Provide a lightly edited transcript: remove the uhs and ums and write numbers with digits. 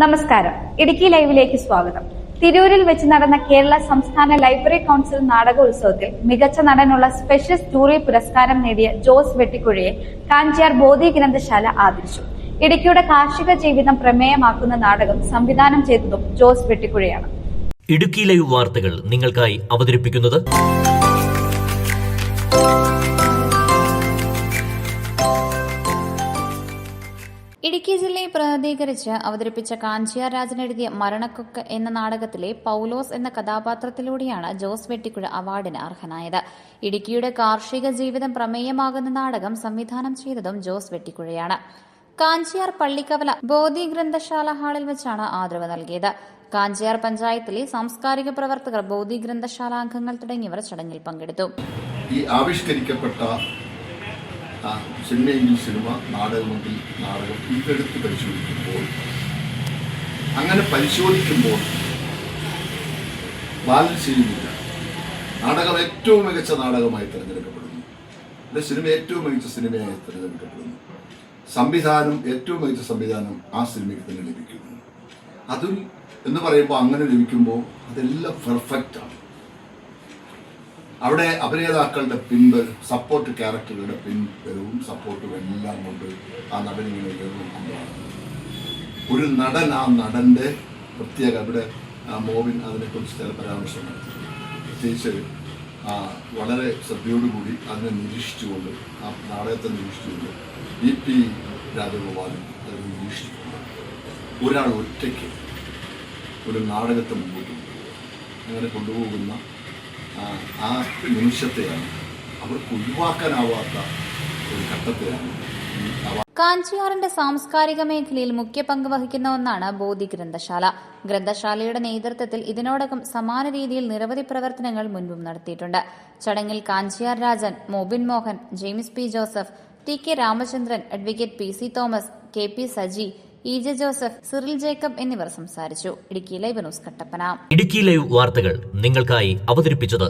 നമസ്കാരം. ഇടുക്കി ലൈവിലേക്ക് സ്വാഗതം. തിരൂരിൽ വെച്ച് നടന്ന കേരള സംസ്ഥാന ലൈബ്രറി കൌൺസിൽ നാടകോത്സവത്തിൽ മികച്ച നടനുള്ള സ്പെഷ്യൽ ജൂറി പുരസ്കാരം നേടിയ ജോസ് വെട്ടിക്കുഴയെ കാഞ്ചിയാർ ബോധി ഗ്രന്ഥശാല ആദരിച്ചു. ഇടുക്കിയുടെ കാർഷിക ജീവിതം പ്രമേയമാക്കുന്ന നാടകം സംവിധാനം ചെയ്തതും ജോസ് വെട്ടിക്കുഴയാണ്. ഇടുക്കി ലൈവ് വാർത്തകൾ നിങ്ങൾക്കായി അവതരിപ്പിക്കുന്നത് ഇടുക്കി ജില്ലയെ പ്രതിനിധീകരിച്ച് അവതരിപ്പിച്ച കാഞ്ചിയാർ രാജൻ എഴുതിയ മരണക്കൊക്ക് എന്ന നാടകത്തിലെ പൌലോസ് എന്ന കഥാപാത്രത്തിലൂടെയാണ് ജോസ് വെട്ടിക്കുഴ അവാർഡിന് അർഹനായത്. ഇടുക്കിയുടെ കാർഷിക ജീവിതം പ്രമേയമാകുന്ന നാടകം സംവിധാനം ചെയ്തതും ജോസ് വെട്ടിക്കുഴയാണ്. കാഞ്ചിയാർ പള്ളിക്കവല ബോധി ഗ്രന്ഥശാല ഹാളിൽ വെച്ചാണ് ആദരവ് നൽകിയത്. കാഞ്ചിയാർ പഞ്ചായത്തിലെ സാംസ്കാരിക പ്രവർത്തകർ, ബോധി ഗ്രന്ഥശാല അംഗങ്ങൾ തുടങ്ങിയവർ ചടങ്ങിൽ പങ്കെടുത്തു. ഈ ആവിഷ്കരിക്കപ്പെട്ട സിനിമയെങ്കിൽ സിനിമ, നാടകമെങ്കിൽ നാടകം, ഇതെടുത്ത് പരിശോധിക്കുമ്പോൾ ബാലൻസ് ചെയ്യുന്നില്ല. നാടകം ഏറ്റവും മികച്ച നാടകമായി തിരഞ്ഞെടുക്കപ്പെടുന്നു, സിനിമ ഏറ്റവും മികച്ച സിനിമയായി തിരഞ്ഞെടുക്കപ്പെടുന്നു, സംവിധാനം ഏറ്റവും മികച്ച സംവിധാനം ആ സിനിമയ്ക്ക് തന്നെ ലഭിക്കുന്നു. അതും എന്ന് പറയുമ്പോൾ അങ്ങനെ ലഭിക്കുമ്പോൾ അതെല്ലാം പെർഫെക്റ്റാണ്. അവിടെ അഭിനേതാക്കളുടെ സപ്പോർട്ട് ക്യാരക്ടറുകളുടെ പിൻബലവും സപ്പോർട്ടും എല്ലാം കൊണ്ട് ആ നടൻ ഇങ്ങനെ ഉയർന്നുകൊണ്ടാണ്. ഒരു നടൻ, ആ നടൻ്റെ പ്രത്യേക ഇവിടെ മോവിൻ അതിനെക്കുറിച്ച് ചില പരാമർശം നടത്തി. പ്രത്യേകിച്ച് വളരെ ശ്രദ്ധയോടുകൂടി അതിനെ നിരീക്ഷിച്ചുകൊണ്ട്, ആ നാടകത്തെ നിരീക്ഷിച്ചുകൊണ്ട്, EP രാജഗോപാലൻ അതിനെ നിരീക്ഷിച്ചുകൊണ്ട് ഒരാൾ ഒറ്റയ്ക്ക് ഒരു നാടകത്തെ മുമ്പോട്ട് അങ്ങനെ കൊണ്ടുപോകുന്ന ആ നിമിഷത്തെയാണ്, അവർക്ക് ഒഴിവാക്കാനാവാത്ത ഒരു ഘട്ടത്തെയാണ്. കാഞ്ചിയാറിന്റെ സാംസ്കാരിക മേഖലയിൽ മുഖ്യ പങ്ക് വഹിക്കുന്ന ഒന്നാണ് ബോധി ഗ്രന്ഥശാല. ഗ്രന്ഥശാലയുടെ നേതൃത്വത്തിൽ ഇതിനോടകം സമാന രീതിയിൽ നിരവധി പ്രവർത്തനങ്ങൾ മുൻപും നടത്തിയിട്ടുണ്ട്. ചടങ്ങിൽ Kanchiyar Rajan, Mobin Mohan, James P. Joseph, TK Ramachandran, advocate PC. Thomas, KP. Saji, EJ Joseph, Cyril Jacob എന്നിവർ സംസാരിച്ചു. Idukki live news Kattappana. Idukki live വാർത്തകൾ നിങ്ങൾക്കായി അവതരിപ്പിച്ചത്